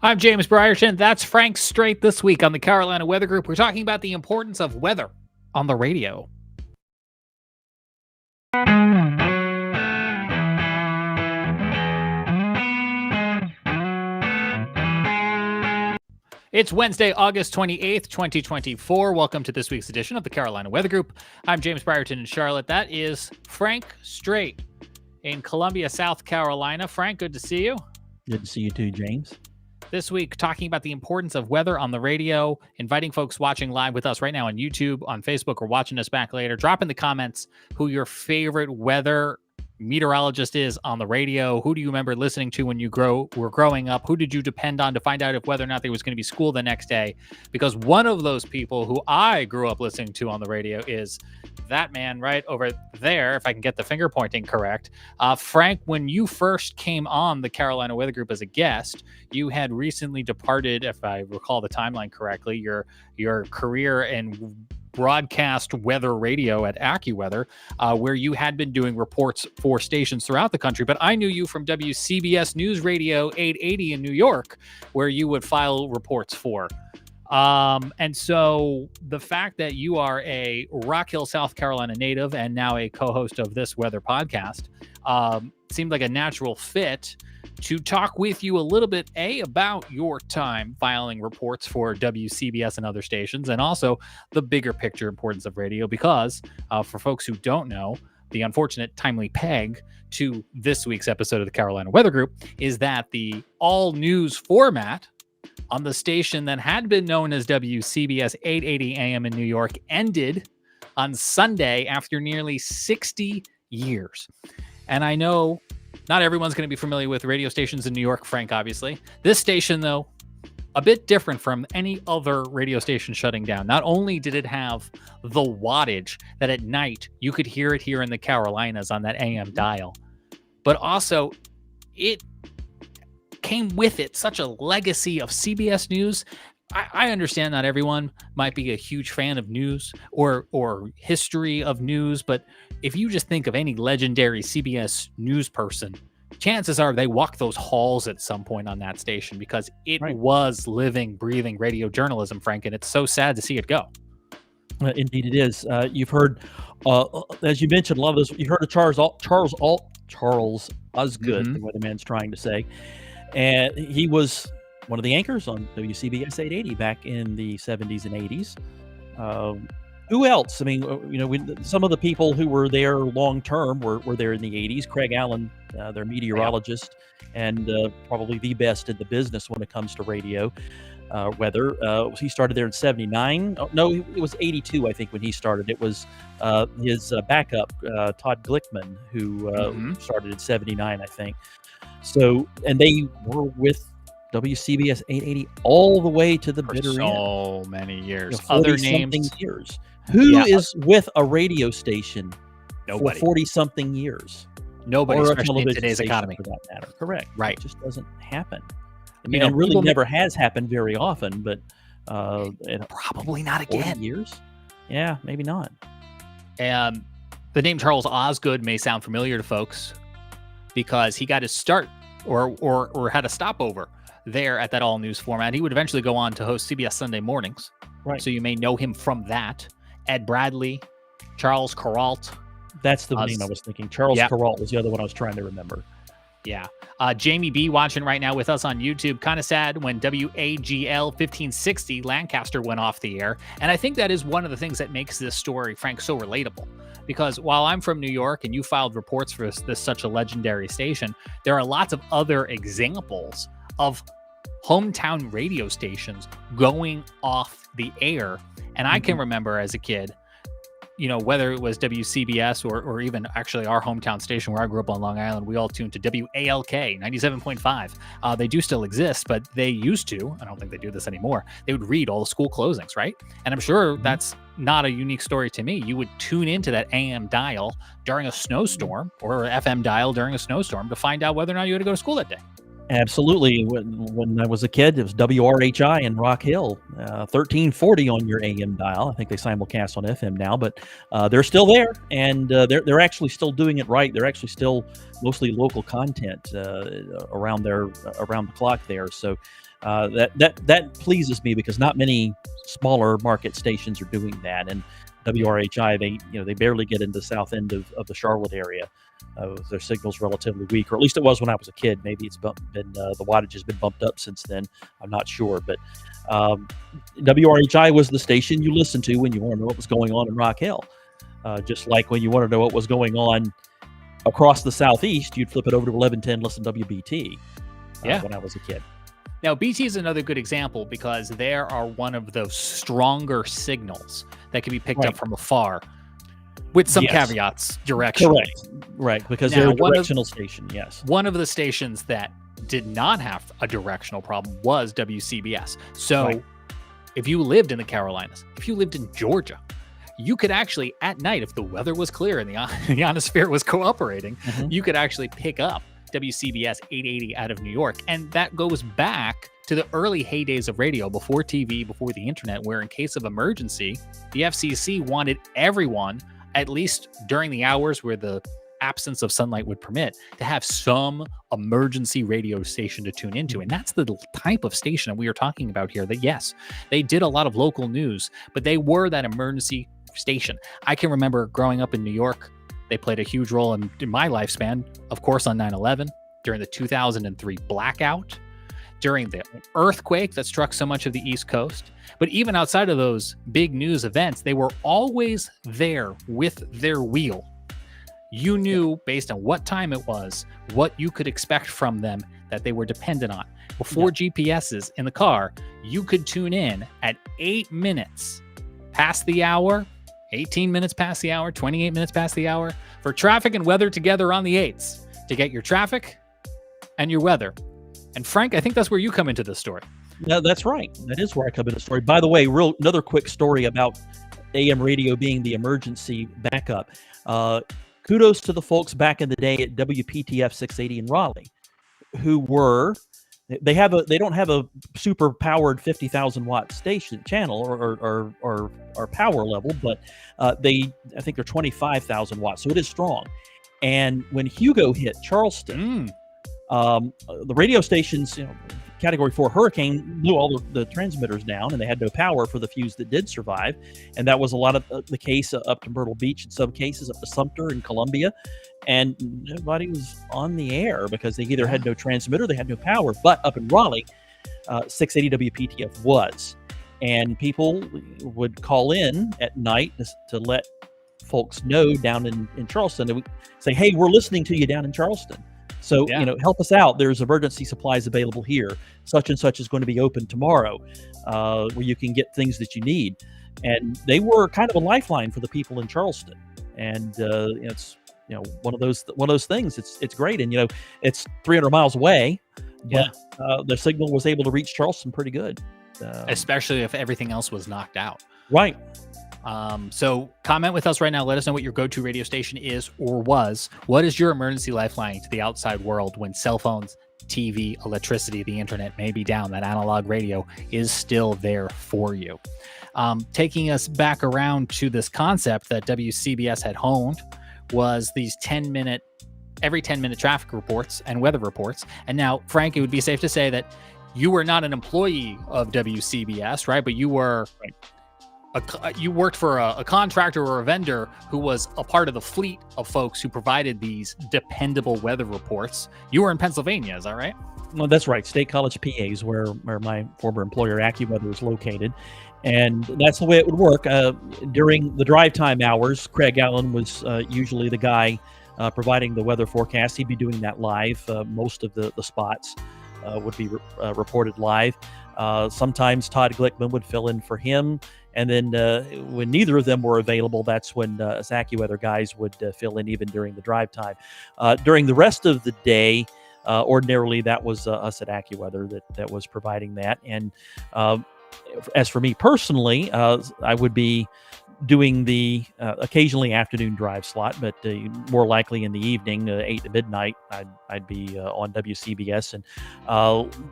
I'm James Brierton. That's Frank Strait. This week on the Carolina Weather Group, we're talking about the importance of weather on the radio. It's Wednesday, August 28th, 2024. Welcome to this week's edition of the Carolina Weather Group. I'm James Brierton in Charlotte. That is Frank Strait in Columbia, South Carolina. Frank, good to see you. Good to see you too, James. This week, talking about the importance of weather on the radio, inviting folks watching live with us right now on YouTube, on Facebook, or watching us back later. Drop in the comments who your favorite weather meteorologist is on the radio. Who do you remember listening to when you were growing up? Who did you depend on to find out if whether or not there was going to be school the next day? Because one of those people who I grew up listening to on the radio is that man right over there, if I can get the finger pointing correct. Frank, when you first came on the Carolina Weather Group as a guest, you had recently departed, if I recall the timeline correctly, your career in broadcast weather radio at AccuWeather, where you had been doing reports for stations throughout the country. But I knew you from WCBS News Radio 880 in New York, where you would file reports for. And so the fact that you are a Rock Hill, South Carolina native and now a co-host of this weather podcast seemed like a natural fit to talk with you a little bit, about your time filing reports for WCBS and other stations, and also the bigger picture importance of radio, because for folks who don't know, the unfortunate timely peg to this week's episode of the Carolina Weather Group is that the all-news format on the station that had been known as WCBS 880 AM in New York ended on Sunday after nearly 60 years. And I know not everyone's going to be familiar with radio stations in New York, Frank, obviously. This station, though, a bit different from any other radio station shutting down. Not only did it have the wattage that at night you could hear it here in the Carolinas on that AM dial, but also it came with it such a legacy of CBS News. I understand not everyone might be a huge fan of news or history of news, but if you just think of any legendary CBS news person, chances are they walked those halls at some point on that station, because it was living, breathing radio journalism, Frank, and it's so sad to see it go. Indeed it is. You've heard, as you mentioned, a lot of this, you heard of Charles Osgood, the weatherman's trying to say, and he was one of the anchors on WCBS 880 back in the 70s and 80s. Who else? I mean, some of the people who were there long term were there in the 80s. Craig Allen, their meteorologist, and probably the best in the business when it comes to radio weather. He started there in 79. Oh, no, it was 82, I think, when he started. It was his backup, Todd Glickman, who started in 79, I think. So, and they were with WCBS 880 all the way to the bitter end. So many years. Other names. Years. Who is with a radio station for 40-something years? Nobody, or especially in today's economy, for that matter. Correct. Right. It just doesn't happen. I mean, it really never has happened very often, but probably not again. 40 years? Yeah, maybe not. The name Charles Osgood may sound familiar to folks because he got his start or had a stopover there at that all-news format. He would eventually go on to host CBS Sunday Mornings. Right. So you may know him from that. Ed Bradley, Charles Kuralt. That's the name I was thinking. Charles Kuralt was the other one I was trying to remember. Yeah. Jamie B. watching right now with us on YouTube. Kind of sad when WAGL 1560 Lancaster went off the air. And I think that is one of the things that makes this story, Frank, so relatable. Because while I'm from New York and you filed reports for this such a legendary station, there are lots of other examples of hometown radio stations going off the air. And I can remember as a kid, whether it was WCBS or even actually our hometown station where I grew up on Long Island, we all tuned to WALK 97.5. They do still exist, but they used to, I don't think they do this anymore, they would read all the school closings, right? And I'm sure that's not a unique story to me. You would tune into that AM dial during a snowstorm or FM dial during a snowstorm to find out whether or not you had to go to school that day. Absolutely. When I was a kid, it was WRHI in Rock Hill, 1340 on your AM dial. I think they simulcast on FM now, but they're still there, and they're actually still doing it right. They're actually still mostly local content around the clock there. So that pleases me, because not many smaller market stations are doing that. And WRHI, they barely get into the south end of the Charlotte area. Their signal's relatively weak, or at least it was when I was a kid. Maybe it's been the wattage has been bumped up since then. I'm not sure, but WRHI was the station you listened to when you want to know what was going on in Rock Hill. Just like when you want to know what was going on across the southeast, you'd flip it over to 1110, listen to WBT. When I was a kid. Now, BT is another good example, because there are one of those stronger signals that can be picked up from afar, with some caveats directionally. Correct. Right, because they're a directional station, yes. One of the stations that did not have a directional problem was WCBS. So if you lived in the Carolinas, if you lived in Georgia, you could actually, at night, if the weather was clear and the ionosphere was cooperating, you could actually pick up WCBS 880 out of New York. And that goes back to the early heydays of radio, before TV, before the internet, where in case of emergency, the FCC wanted everyone, at least during the hours where the absence of sunlight would permit, to have some emergency radio station to tune into. And that's the type of station that we are talking about here, that yes, they did a lot of local news, but they were that emergency station. I can remember growing up in New York, they played a huge role in my lifespan, of course, on 9/11, during the 2003 blackout, during the earthquake that struck so much of the East Coast. But even outside of those big news events, they were always there with their wheel. You knew, based on what time it was, what you could expect from them that they were dependent on. Before GPSs in the car, you could tune in at 8 minutes past the hour, 18 minutes past the hour, 28 minutes past the hour, for traffic and weather together on the 8s, to get your traffic and your weather. And Frank, I think that's where you come into this story. No, that's right. That is where I come into the story. By the way, another quick story about AM radio being the emergency backup. Kudos to the folks back in the day at WPTF 680 in Raleigh, who they don't have a super powered 50,000 watt station channel or power level, but I think they're 25,000 watts, so it is strong. And when Hugo hit Charleston, the radio stations, Category 4 hurricane blew all the transmitters down, and they had no power for the few that did survive. And that was a lot of the case up to Myrtle Beach, in some cases up to Sumter and Columbia. And nobody was on the air because they either had no transmitter, they had no power. But up in Raleigh, 680 WPTF was. And people would call in at night to let folks know down in Charleston. They would say, hey, we're listening to you down in Charleston. So, help us out. There's emergency supplies available here. Such and such is going to be open tomorrow, where you can get things that you need. And they were kind of a lifeline for the people in Charleston. And it's one of those things. It's great. And it's 300 miles away, but the signal was able to reach Charleston pretty good. Especially if everything else was knocked out. Right. So comment with us right now. Let us know what your go-to radio station is or was. What is your emergency lifeline to the outside world when cell phones, TV, electricity, the internet may be down? That analog radio is still there for you. Taking us back around to this concept that WCBS had honed was these every 10-minute traffic reports and weather reports. And now, Frank, it would be safe to say that you were not an employee of WCBS, right? But you were... you worked for a contractor or a vendor who was a part of the fleet of folks who provided these dependable weather reports. You were in Pennsylvania, is that right? Well, that's right. State College, PA is where my former employer, AccuWeather, is located. And that's the way it would work. During the drive time hours, Craig Allen was usually the guy providing the weather forecast. He'd be doing that live. Most of the spots would be reported live. Sometimes Todd Glickman would fill in for him. And then when neither of them were available, that's when us AccuWeather guys would fill in even during the drive time. During the rest of the day, ordinarily that was us at AccuWeather that was providing that. And as for me personally, I would be doing the occasionally afternoon drive slot, but more likely in the evening, 8 to midnight, I'd be on WCBS. And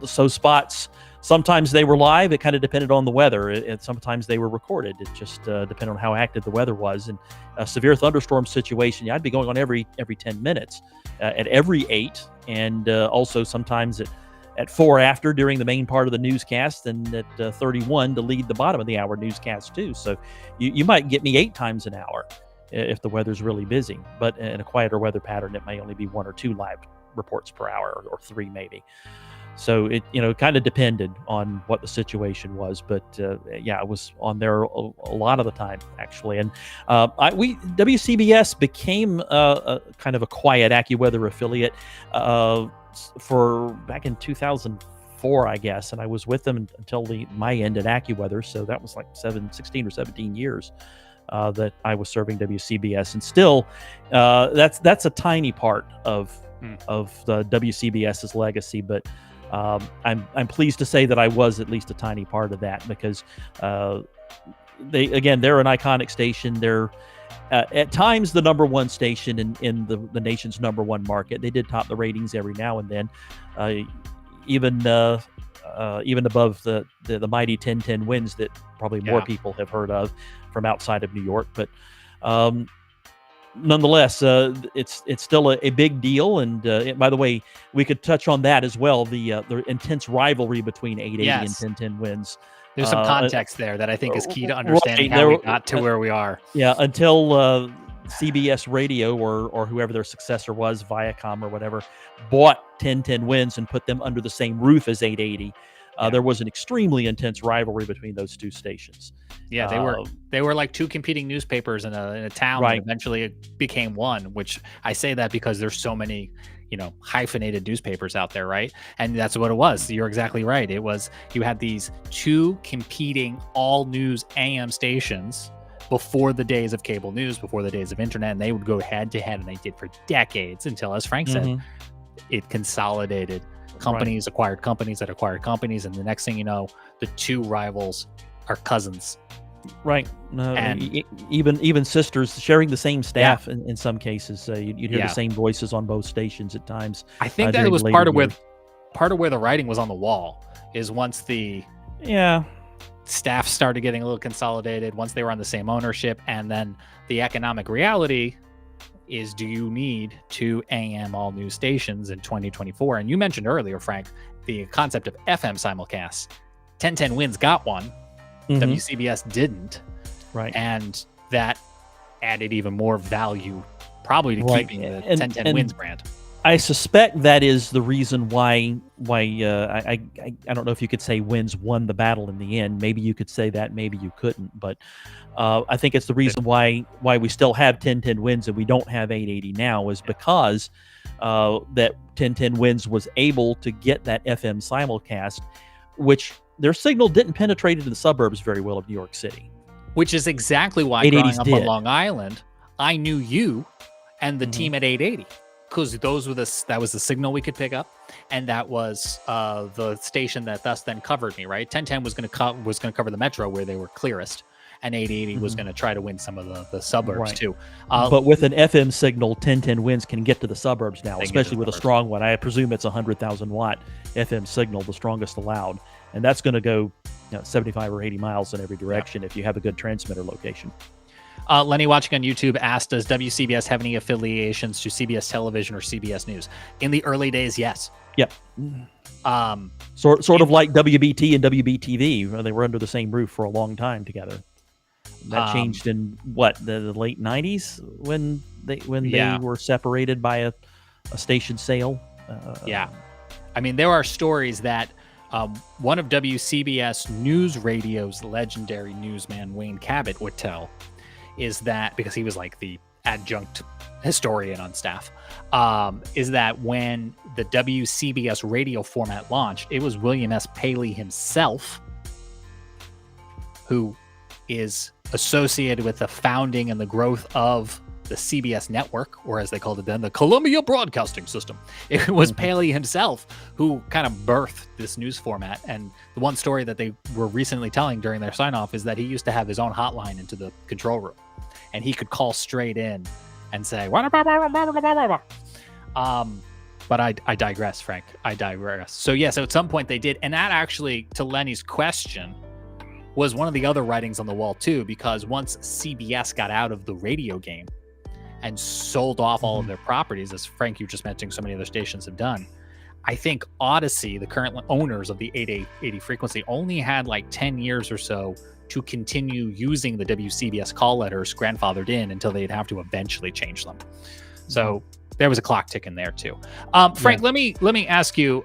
so spots, sometimes they were live. It kind of depended on the weather. Sometimes they were recorded. It just depended on how active the weather was. And a severe thunderstorm situation, I'd be going on every 10 minutes at every 8, and also sometimes at 4 after during the main part of the newscast, and at 31 to lead the bottom of the hour newscast too. So you might get me 8 times an hour if the weather's really busy, but in a quieter weather pattern, it may only be 1 or 2 live reports per hour, or 3 maybe. So it kind of depended on what the situation was, but yeah, I was on there a lot of the time actually. And WCBS became a kind of a quiet AccuWeather affiliate for back in 2004, I guess, and I was with them until my end at AccuWeather. So that was like 16 or 17 years that I was serving WCBS, and still, that's a tiny part of the WCBS's legacy. But I'm pleased to say that I was at least a tiny part of that, because they're an iconic station. They're at times the number one station in the nation's number one market. They did top the ratings every now and then, even above the mighty 1010 winds that probably more people have heard of from outside of New York. But nonetheless, it's still a big deal. And by the way, we could touch on that as well, the intense rivalry between 880 and 1010 winds. There's some context there that I think is key to understanding how we got to where we are. Yeah, until CBS Radio or whoever their successor was, Viacom or whatever, bought 1010 winds and put them under the same roof as 880. There was an extremely intense rivalry between those two stations. Yeah, they were like 2 competing newspapers in a town. Right. And eventually it became one, which I say that because there's so many, hyphenated newspapers out there, right? And that's what it was. You're exactly right. It was, you had these 2 competing all news AM stations before the days of cable news, before the days of internet, and they would go head to head, and they did for decades until, as Frank said, it consolidated. Companies acquired companies that acquired companies, and the next thing you know, the 2 rivals are cousins. Right. And even sisters sharing the same staff in some cases. You'd hear the same voices on both stations at times. I think that it was part of where the writing was on the wall, is once the staff started getting a little consolidated, once they were on the same ownership, and then the economic reality is, do you need 2 AM all news stations in 2024? And you mentioned earlier, Frank, the concept of FM simulcasts. 1010 Winds got one. WCBS didn't. Right. And that added even more value probably to keeping the 1010 Winds brand. I suspect that is the reason why I don't know if you could say Winds won the battle in the end. Maybe you could say that, maybe you couldn't. But I think it's the reason why we still have 1010 Winds and we don't have 880 now, is because that 1010 Winds was able to get that FM simulcast, which their signal didn't penetrate into the suburbs very well of New York City. Which is exactly why growing up on Long Island, I knew you and the team at 880. Because that was the signal we could pick up, and that was the station that thus then covered me. Right, 1010 was going to cover the metro where they were clearest, and 880 was going to try to win some of the suburbs too. But with an FM signal, 1010 Winds can get to the suburbs now, especially with a strong one. I presume it's a 100,000 watt FM signal, the strongest allowed, and that's going to go 75 or 80 miles in every direction if you have a good transmitter location. Lenny watching on YouTube asked, does WCBS have any affiliations to CBS Television or CBS News? In the early days, yes. Yep. Sort of like WBT and WBTV. They were under the same roof for a long time together. That changed in the late 90s when they were separated by a station sale. I mean, there are stories that one of WCBS News Radio's legendary newsman, Wayne Cabot, would tell, is that, because he was like the adjunct historian on staff, is that when the WCBS radio format launched, it was William S. Paley himself who is associated with the founding and the growth of the CBS network, or as they called it then, the Columbia Broadcasting System. It was Paley himself who kind of birthed this news format. And the one story that they were recently telling during their sign-off is that he used to have his own hotline into the control room, and he could call straight in and say, but I digress, Frank. I digress. So yes, at some point they did. And that actually, to Lenny's question, was one of the other writings on the wall too, because once CBS got out of the radio game and sold off all of their properties, as Frank, you just mentioned so many other stations have done, I think Odyssey, the current owners of the 880 frequency, only had like 10 years or so to continue using the WCBS call letters grandfathered in until they'd have to eventually change them. So there was a clock ticking there too. Frank, let me ask you,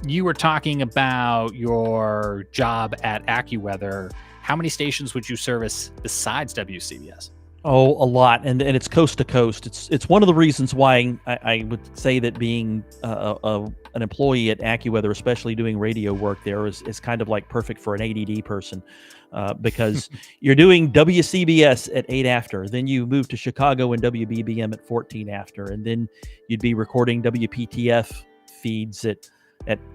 you were talking about your job at AccuWeather. How many stations would you service besides WCBS? Oh, a lot, and it's coast to coast. It's one of the reasons why I would say that being an employee at AccuWeather, especially doing radio work there, is kind of like perfect for an ADD person, because you're doing WCBS at 8 after, then you move to Chicago and WBBM at 14 after, and then you'd be recording WPTF feeds at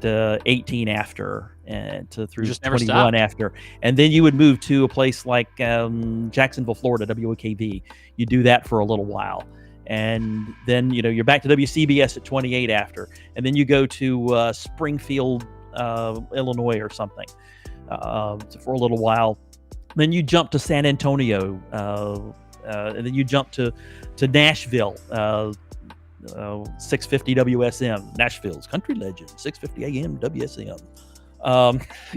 18 after and through 21 after, and then you would move to a place like Jacksonville, Florida, WOKV. You do that for a little while, and then you're back to WCBS at 28 after, and then you go to Springfield, Illinois or something for a little while. Then you jump to San Antonio, and then you jump to Nashville. 650 WSM, Nashville's country legend, 650 AM WSM.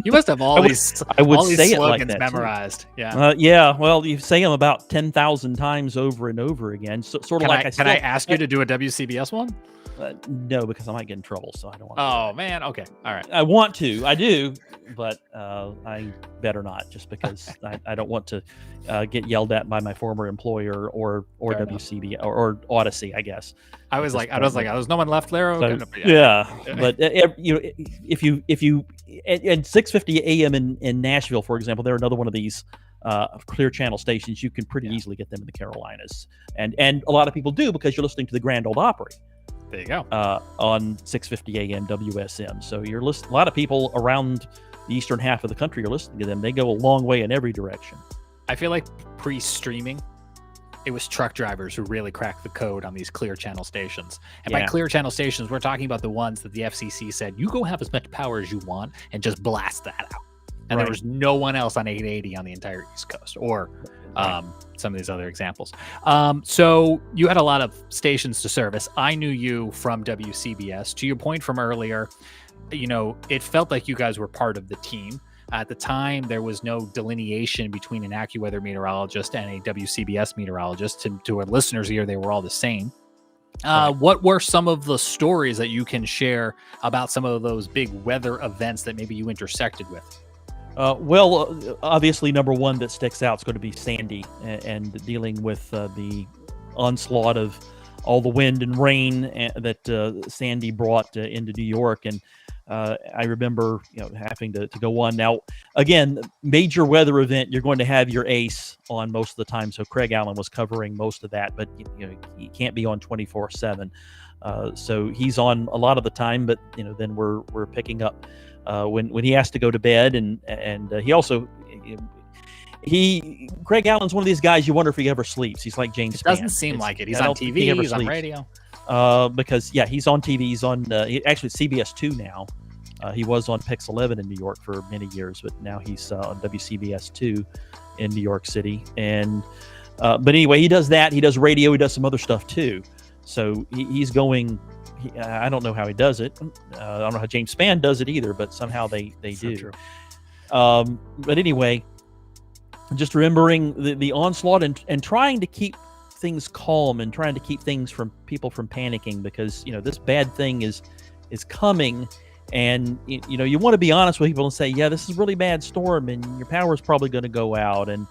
You must have all these slogans like that, memorized. Too. Yeah. Well, you say them about 10,000 times over and over again. So, sort of Can I ask you to do a WCBS one? No, because I might get in trouble, so I don't want to. Oh, man. Okay. All right. I want to. I do, but I better not, just because I don't want to get yelled at by my former employer or WCB or Odyssey, I guess. I was like, there's no one left there. Okay. So, but if you at 650 AM in Nashville, for example, they're another one of these clear channel stations. You can pretty easily get them in the Carolinas, and a lot of people do, because you're listening to the Grand Ole Opry. There you go. On 650 AM WSM. So a lot of people around the eastern half of the country are listening to them. They go a long way in every direction. I feel like pre-streaming, it was truck drivers who really cracked the code on these clear channel stations. And by clear channel stations, we're talking about the ones that the FCC said, you go have as much power as you want and just blast that out. And there was no one else on 880 on the entire East Coast, or some of these other examples. So you had a lot of stations to service. I knew you from WCBS. To your point from earlier, it felt like you guys were part of the team. At the time, there was no delineation between an AccuWeather meteorologist and a WCBS meteorologist. To our listeners here, they were all the same. What were some of the stories that you can share about some of those big weather events that maybe you intersected with? Well, obviously, number one that sticks out is going to be Sandy, and dealing with the onslaught of all the wind and rain that Sandy brought into New York. And I remember having to go on. Now, again, major weather event, you're going to have your ace on most of the time. So Craig Allen was covering most of that, but he can't be on 24/7. So he's on a lot of the time, but then we're picking up when he has to go to bed, and he also Craig Allen's one of these guys you wonder if he ever sleeps. He's like James. It doesn't seem like it. He's on TV. He's on radio. Because he's on TV. He's on actually CBS 2 now. He was on Pix 11 in New York for many years, but now he's on WCBS 2 in New York City. And but anyway, he does that. He does radio. He does some other stuff too. So he's going. I don't know how he does it. I don't know how James Spann does it either, but somehow they do. True. But anyway, just remembering the onslaught and trying to keep things calm and trying to keep things from people from panicking, because this bad thing is coming, and you want to be honest with people and say, yeah, this is a really bad storm, and your power is probably going to go out, and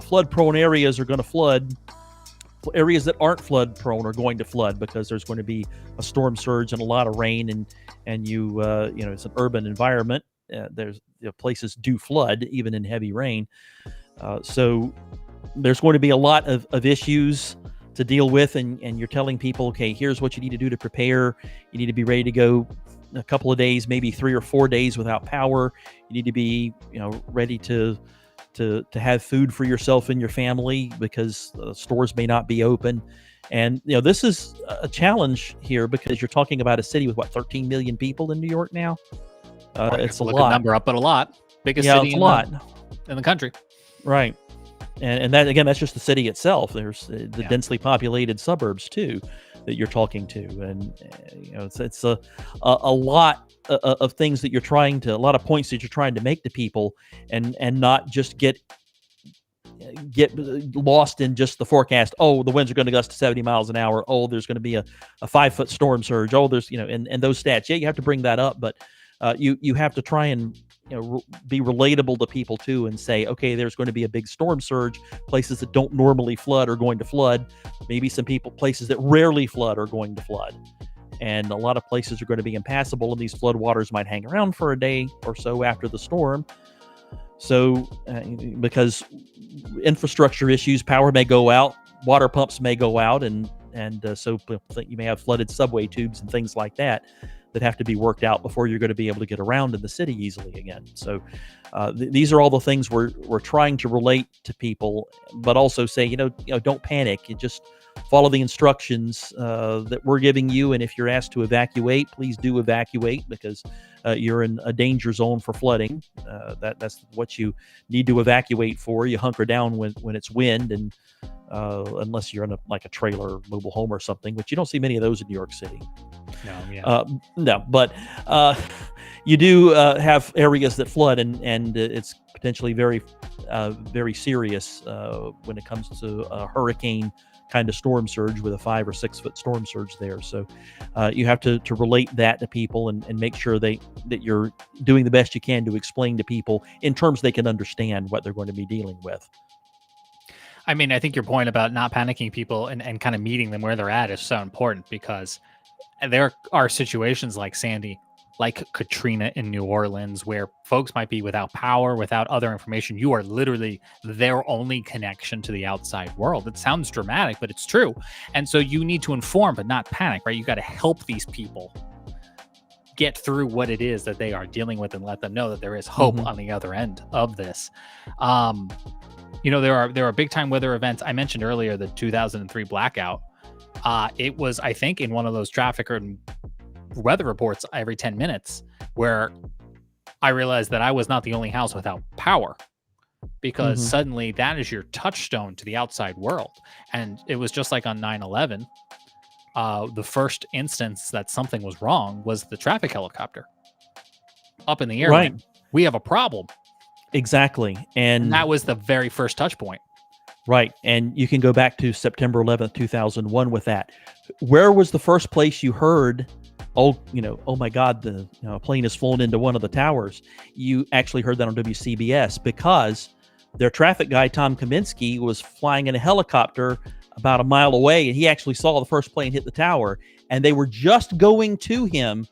flood prone areas are going to flood. Areas that aren't flood prone are going to flood because there's going to be a storm surge and a lot of rain, and it's an urban environment. There's places do flood even in heavy rain. So there's going to be a lot of issues to deal with, and you're telling people, okay, here's what you need to do to prepare. You need to be ready to go a couple of days, maybe 3 or 4 days without power. You need to be, ready to have food for yourself and your family because stores may not be open. And this is a challenge here because you're talking about a city with 13 million people in New York now. It's a look lot. A number up, but a lot. Biggest Yeah, city it's a lot in the country. Right. And that, again, that's just the city itself. There's the densely populated suburbs too that you're talking to, and it's a lot of things that you're trying to, a lot of points that you're trying to make to people, and not just get lost in just the forecast. Oh, the winds are going to gust to 70 miles an hour. Oh, there's going to be a 5-foot storm surge. Oh, there's and those stats. Yeah, you have to bring that up, but you have to try and be relatable to people too, and say, okay, there's going to be a big storm surge. Places that don't normally flood are going to flood. Maybe places that rarely flood are going to flood. And a lot of places are going to be impassable, and these flood waters might hang around for a day or so after the storm. So, because infrastructure issues, power may go out, water pumps may go out, and so you may have flooded subway tubes and things like that have to be worked out before you're going to be able to get around in the city easily again. So these are all the things we're trying to relate to people, but also say, don't panic. You just follow the instructions that we're giving you. And if you're asked to evacuate, please do evacuate, because you're in a danger zone for flooding. That's what you need to evacuate for. You hunker down when it's wind, and unless you're in a trailer, mobile home or something, which you don't see many of those in New York City. No, but you do have areas that flood, and it's potentially very, very serious when it comes to a hurricane kind of storm surge with a 5 or 6 foot storm surge there. So you have to relate that to people and make sure that you're doing the best you can to explain to people in terms they can understand what they're going to be dealing with. I mean, I think your point about not panicking people and kind of meeting them where they're at is so important, because there are situations like Sandy, like Katrina in New Orleans, where folks might be without power, without other information. You are literally their only connection to the outside world. It sounds dramatic, but it's true. And so you need to inform, but not panic, right? You got to help these people get through what it is that they are dealing with, and let them know that there is hope on the other end of this. There are big time weather events. I mentioned earlier the 2003 blackout. It was, I think, in one of those traffic or weather reports every 10 minutes, where I realized that I was not the only house without power, because suddenly that is your touchstone to the outside world. And it was just like on 9/11. The first instance that something was wrong was the traffic helicopter up in the air. Right. We have a problem. Exactly. And that was the very first touch point. Right. And you can go back to September 11th, 2001 with that. Where was the first place you heard, oh my God, the plane has flown into one of the towers? You actually heard that on WCBS, because their traffic guy, Tom Kaminsky, was flying in a helicopter about a mile away, and he actually saw the first plane hit the tower, and they were just going to him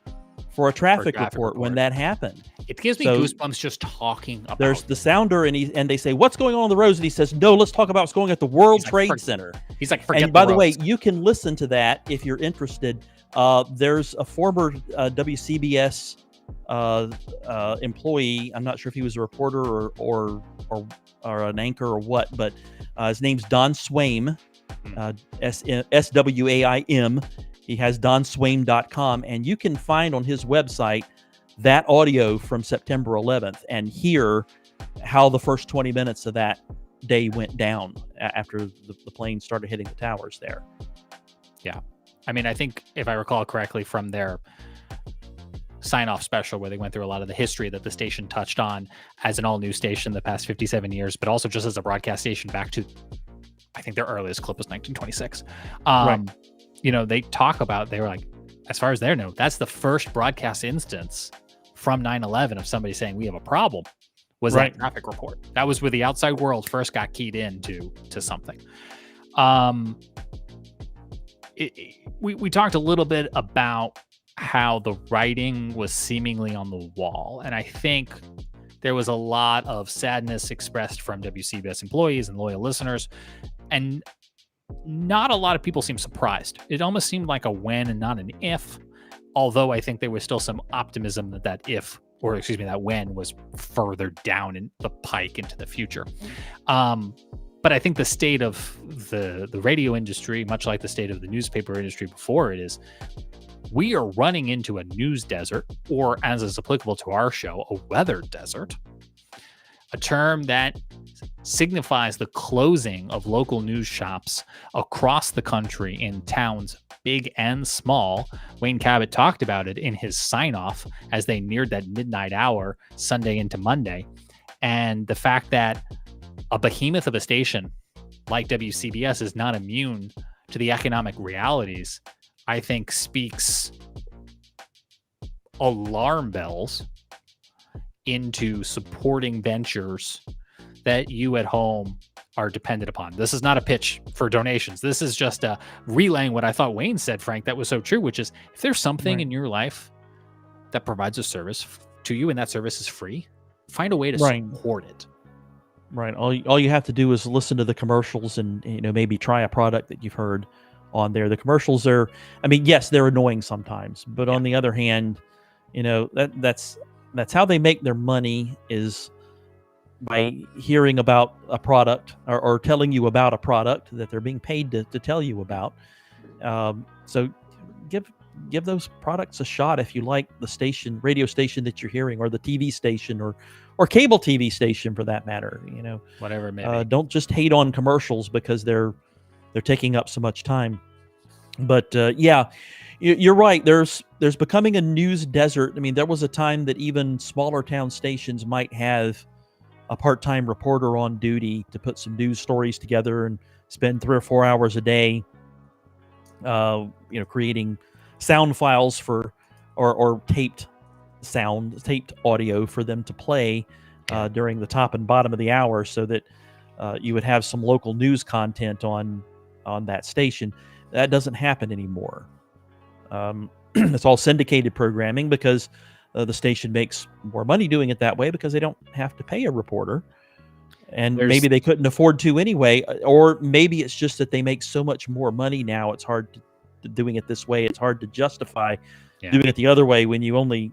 for a traffic report when that happened. It gives me goosebumps just talking about There's the sounder, and they say, what's going on the roads? And he says, no, let's talk about what's going on at the World Trade Center. He's like, forget. And by the way, you can listen to that if you're interested. There's a former WCBS employee. I'm not sure if he was a reporter or an anchor or what, but his name's Don Swaim, SWAIM. He has donswaim.com, and you can find on his website that audio from September 11th and hear how the first 20 minutes of that day went down after the plane started hitting the towers there. Yeah. I mean, I think if I recall correctly from their sign-off special, where they went through a lot of the history that the station touched on as an all-news station the past 57 years, but also just as a broadcast station back to, I think their earliest clip was 1926. Right. They talk about, they were like, as far as they know, that's the first broadcast instance from 9/11 of somebody saying we have a problem, was that traffic report. That was where the outside world first got keyed into something. We talked a little bit about how the writing was seemingly on the wall, and I think there was a lot of sadness expressed from WCBS employees and loyal listeners, and not a lot of people seemed surprised. It almost seemed like a when and not an if, although I think there was still some optimism that that when was further down in the pike into the future. But I think the state of the radio industry, much like the state of the newspaper industry before it, is we are running into a news desert, or as is applicable to our show, a weather desert, a term that signifies the closing of local news shops across the country in towns big and small. Wayne Cabot talked about it in his sign-off as they neared that midnight hour, Sunday into Monday. And the fact that a behemoth of a station like WCBS is not immune to the economic realities, I think speaks alarm bells into supporting ventures that you at home are dependent upon. This is not a pitch for donations. This is just relaying what I thought Wayne said, Frank, that was so true, which is if there's something in your life that provides a service to you and that service is free, find a way to support it. Right. All you have to do is listen to the commercials and maybe try a product that you've heard on there. The commercials are, yes, they're annoying sometimes, but on the other hand, that's how they make their money, is by hearing about a product or telling you about a product that they're being paid to tell you about. So give those products a shot if you like the radio station that you're hearing, or the TV station, or cable TV station for that matter. Whatever it may be. Don't just hate on commercials because they're taking up so much time. But you're right. There's becoming a news desert. There was a time that even smaller town stations might have a part-time reporter on duty to put some news stories together and spend 3 or 4 hours a day, creating sound files for or taped audio for them to play during the top and bottom of the hour, so that you would have some local news content on that station. That doesn't happen anymore. It's all syndicated programming because the station makes more money doing it that way, because they don't have to pay a reporter. And maybe they couldn't afford to anyway, or maybe it's just that they make so much more money now, it's hard to doing it this way. It's hard to justify doing it the other way when you only,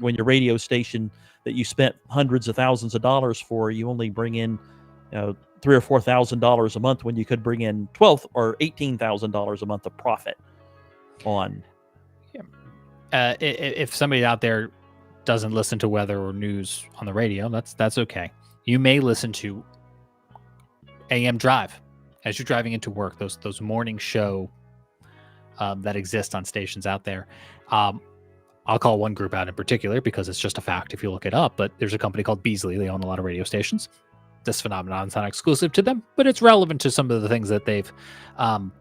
when your radio station that you spent hundreds of thousands of dollars for, you only bring in $3,000 or $4,000 a month, when you could bring in $12,000 or $18,000 a month of profit on. If somebody out there doesn't listen to weather or news on the radio, that's okay. You may listen to AM Drive as you're driving into work. Those morning show that exist on stations out there. I'll call one group out in particular because it's just a fact if you look it up. But there's a company called Beasley. They own a lot of radio stations. This phenomenon is not exclusive to them, but it's relevant to some of the things that they've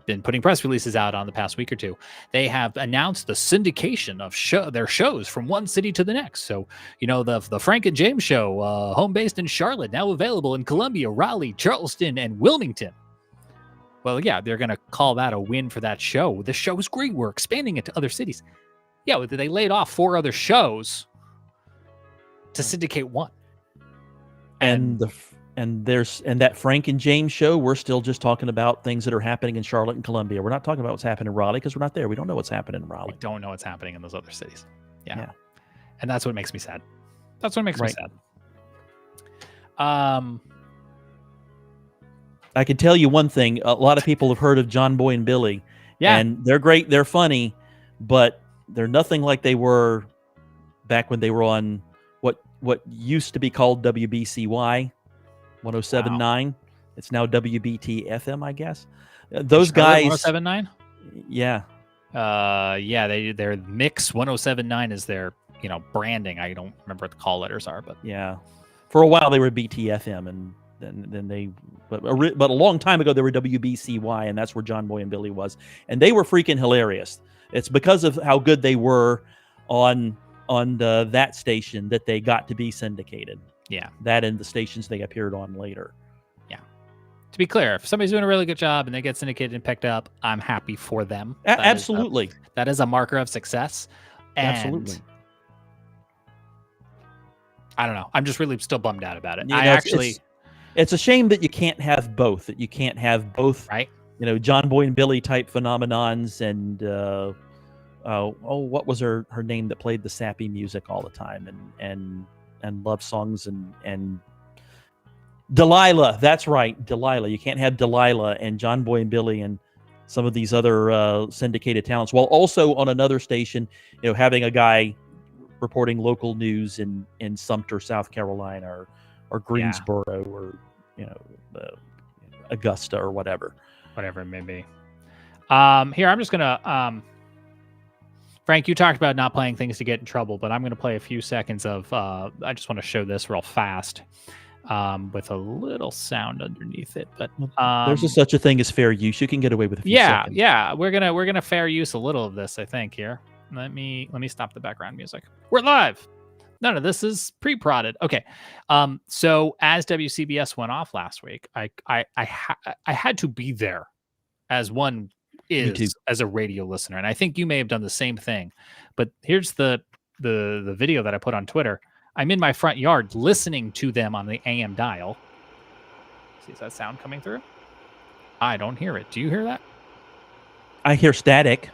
been putting press releases out on the past week or two. They have announced the syndication of their shows from one city to the next. So, the Frank and James show, home based in Charlotte, now available in Columbia, Raleigh, Charleston, and Wilmington. Well, yeah, they're going to call that a win for that show. The show is great. We're expanding it to other cities. Yeah, they laid off 4 other shows to syndicate one. And that Frank and James show, we're still just talking about things that are happening in Charlotte and Columbia. We're not talking about what's happening in Raleigh because we're not there. We don't know what's happening in Raleigh. We don't know what's happening in those other cities. Yeah. And that's what makes me sad. That's what makes me sad. I can tell you one thing. A lot of people have heard of John Boy and Billy. Yeah. And they're great. They're funny, but they're nothing like they were back when they were on what used to be called WBCY 107.9. Wow. It's now WBT FM, I guess. Those guys. 107.9? Yeah. Their mix 107.9 is their, branding. I don't remember what the call letters are, but yeah. For a while they were BTFM, and then they, but a long time ago they were WBCY, and that's where John Boy and Billy was, and they were freaking hilarious. It's because of how good they were on that station that they got to be syndicated. Yeah, that and the stations they appeared on later. Yeah. To be clear, if somebody's doing a really good job and they get syndicated and picked up, I'm happy for them. Absolutely, that is a marker of success. And absolutely. I don't know. I'm just really still bummed out about it. You I know, actually, it's a shame that you can't have both. That you can't have both. right? John Boy and Billy type phenomenons, and what was her name that played the sappy music all the time, and love songs, and Delilah. That's right, Delilah. You can't have Delilah and John Boy and Billy and some of these other syndicated talents, while also on another station, having a guy reporting local news in Sumter, South Carolina, or Greensboro, or Augusta, or whatever it may be. Here, I'm just gonna Frank, you talked about not playing things to get in trouble, but I'm gonna play a few seconds of I just want to show this real fast with a little sound underneath it. But there's such a thing as fair use. You can get away with a few seconds. Yeah, we're gonna fair use a little of this, I think. Here, let me stop the background music. We're live. No, this is pre-prodded. Okay. So as WCBS went off last week, I had to be there, as one is as a radio listener, and I think you may have done the same thing. But here's the video that I put on Twitter. I'm in my front yard listening to them on the AM dial. See, is that sound coming through? I don't hear it. Do you hear that? I hear static.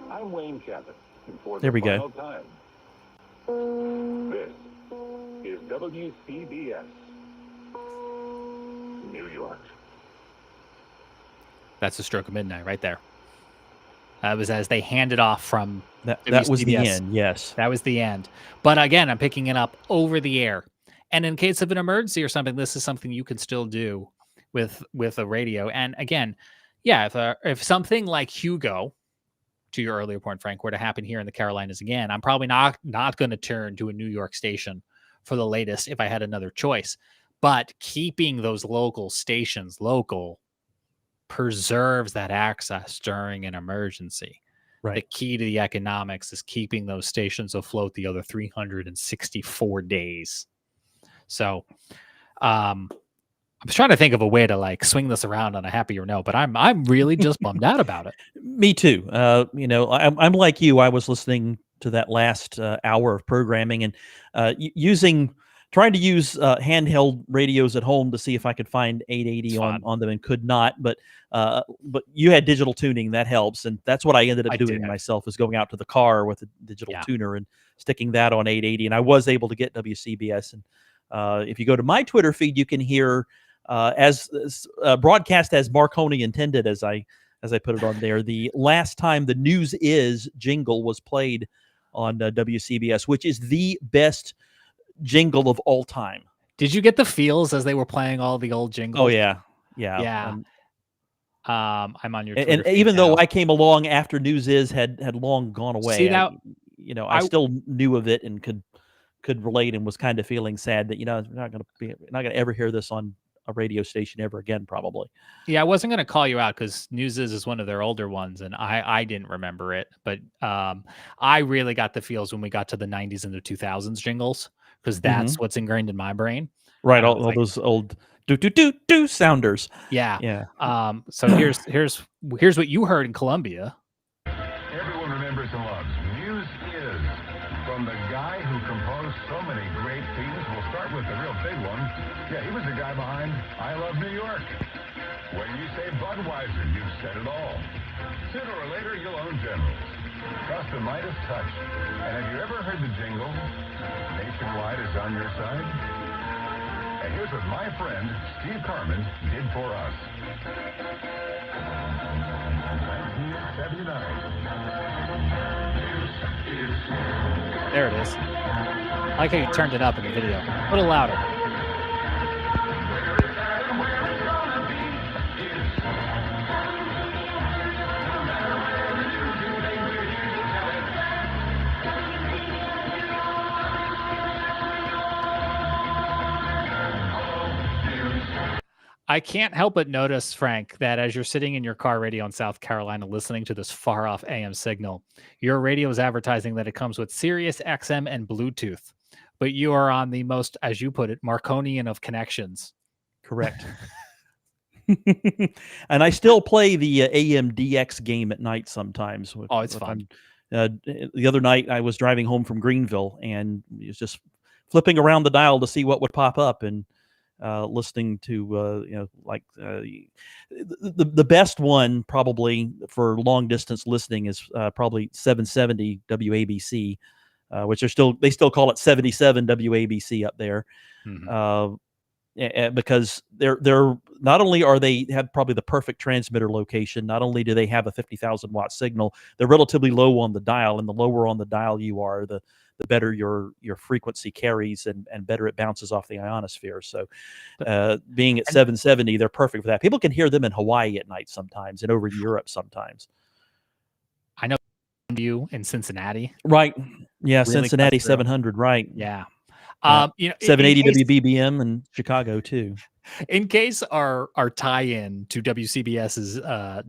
I'm Wayne Cabot. There we go. Time. This is WCBS, New York. That's the stroke of midnight right there. That was as they handed off from that was the end. Yes, that was the end. But again, I'm picking it up over the air. And in case of an emergency or something, this is something you can still do with a radio. And again, yeah, if something like Hugo, to your earlier point, Frank, were to happen here in the Carolinas again, I'm probably not going to turn to a New York station for the latest if I had another choice. But keeping those local stations local preserves that access during an emergency. Right. The key to the economics is keeping those stations afloat the other 364 days. So I was trying to think of a way to swing this around on a happier note, but I'm really just bummed out about it. Me too. I'm like you. I was listening to that last hour of programming and trying to use handheld radios at home to see if I could find 880 on them, and could not. But you had digital tuning, that helps, and that's what I ended up doing myself, is going out to the car with a digital tuner and sticking that on 880, and I was able to get WCBS. And if you go to my Twitter feed, you can hear as broadcast as Marconi intended, as I put it on there, the last time the News Is jingle was played on WCBS, which is the best jingle of all time. Did you get the feels as they were playing all the old jingles? Oh yeah. I'm on your Twitter and even though I came along after News Is had long gone away, see that, I still knew of it and could relate, and was kind of feeling sad that we're not gonna ever hear this on a radio station ever again, probably. Yeah, I wasn't gonna call you out because News is one of their older ones, and I didn't remember it, but I really got the feels when we got to the 90s and the 2000s jingles, because that's what's ingrained in my brain. Right, all those old do sounders. Yeah. So here's what you heard in Columbia. Everyone remembers and loves News Is, from the guy who composed so many great themes. We'll start with the real big one. Yeah, he was the guy behind I Love New York. When you say Budweiser, you've said it all. Sooner or later, you'll own Generals. Trust the Midas touch. And have you ever heard the jingle, Nationwide is on your side? And here's what my friend Steve Carman did for us. 1979. There it is. I like how you turned it up in the video. A little louder. I can't help but notice, Frank, that as you're sitting in your car radio in South Carolina listening to this far-off AM signal, your radio is advertising that it comes with Sirius XM and Bluetooth, but you are on the most, as you put it, Marconian of connections. Correct. And I still play the AM DX game at night sometimes. It's fun. The other night I was driving home from Greenville and was just flipping around the dial to see what would pop up, and listening to the best one probably for long distance listening is probably 770 WABC, which they still call it 77 WABC up there. Mhm. Because they're not only are they have probably the perfect transmitter location, not only do they have a 50,000 watt signal, they're relatively low on the dial, and the lower on the dial you are, the better your frequency carries, and better it bounces off the ionosphere. So being at 770, they're perfect for that. People can hear them in Hawaii at night sometimes, and over in Europe sometimes. I know you in Cincinnati. Right. Yeah, Really Cincinnati cuts through. 700, right. Yeah. 780 WBBM in Chicago too. In case our tie-in to WCBS's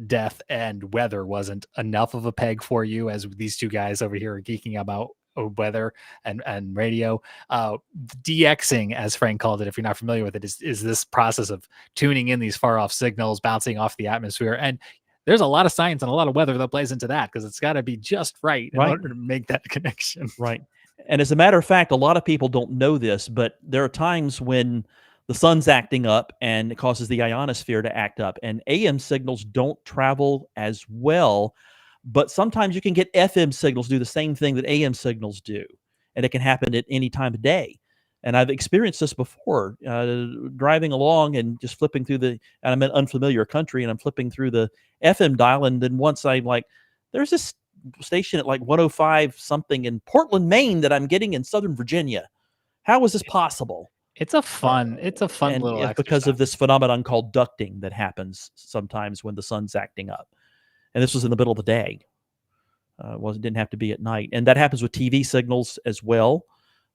death and weather wasn't enough of a peg for you, as these two guys over here are geeking about weather and radio, DXing, as Frank called it, if you're not familiar with it, is this process of tuning in these far off signals, bouncing off the atmosphere. And there's a lot of science and a lot of weather that plays into that, because it's got to be just right in order to make that connection. Right. And as a matter of fact, a lot of people don't know this, but there are times when the sun's acting up and it causes the ionosphere to act up, and AM signals don't travel as well, but sometimes you can get FM signals do the same thing that AM signals do, and it can happen at any time of day. And I've experienced this before, driving along and just flipping through and I'm in unfamiliar country, and I'm flipping through the FM dial, and then once I'm like, there's this station at like 105 something in Portland, Maine that I'm getting in Southern Virginia. How is this possible? It's a fun little exercise. Because of this phenomenon called ducting that happens sometimes when the sun's acting up. And this was in the middle of the day. Didn't have to be at night. And that happens with TV signals as well.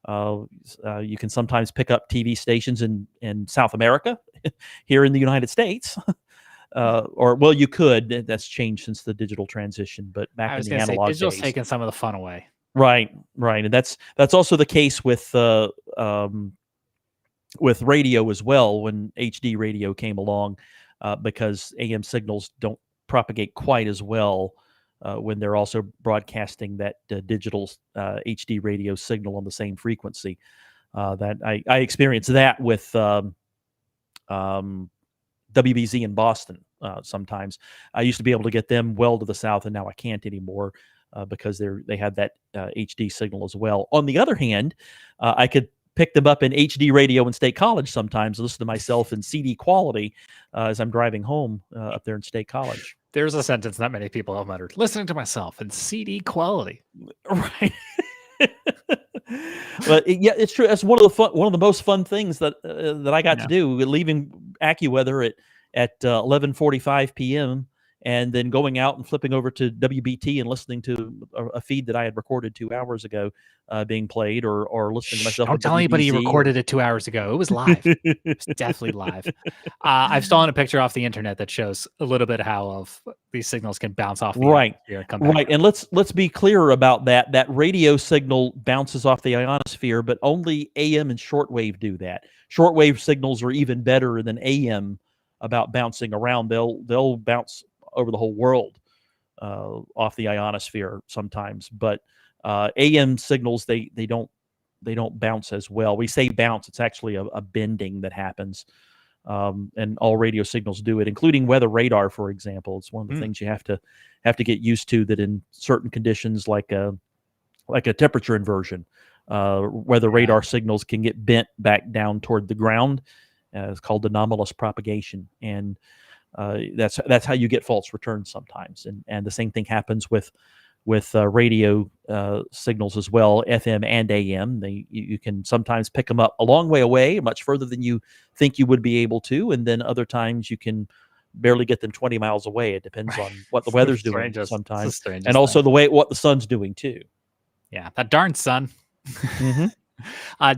You can sometimes pick up TV stations in South America, here in the United States. You could. That's changed since the digital transition, but back in the analog days, digital's taking some of the fun away. Right, and that's also the case with radio as well. When HD radio came along, because AM signals don't propagate quite as well when they're also broadcasting that digital HD radio signal on the same frequency. That I experienced that with WBZ in Boston. Sometimes I used to be able to get them well to the south, and now I can't anymore because they had that HD signal as well. On the other hand, I could pick them up in HD radio in State College sometimes, listen to myself in CD quality as I'm driving home up there in State College. There's a sentence not many people have uttered: listening to myself in CD quality. Right. But it's true. That's one of the most fun things that I got to do, leaving AccuWeather at 11:45 p.m. and then going out and flipping over to WBT and listening to a feed that I had recorded 2 hours ago being played, or listening to myself. Don't tell anybody you recorded it 2 hours ago. It was live. It's definitely live. I've stolen a picture off the internet that shows a little bit how these signals can bounce off the atmosphere. Right. And let's be clear about that. That radio signal bounces off the ionosphere, but only AM and shortwave do that. Shortwave signals are even better than AM about bouncing around. They'll bounce over the whole world off the ionosphere sometimes, but AM signals they don't bounce as well. We say bounce; it's actually a bending that happens, and all radio signals do it, including weather radar, for example. It's one of the things you have to get used to. That in certain conditions, like a temperature inversion, weather radar signals can get bent back down toward the ground. It's called anomalous propagation, and that's how you get false returns sometimes. And the same thing happens with radio signals as well, FM and AM. You can sometimes pick them up a long way away, much further than you think you would be able to, and then other times you can barely get them 20 miles away. It depends on what the weather's doing sometimes, and also what the sun's doing too. Yeah, that darn sun. Mm-hmm.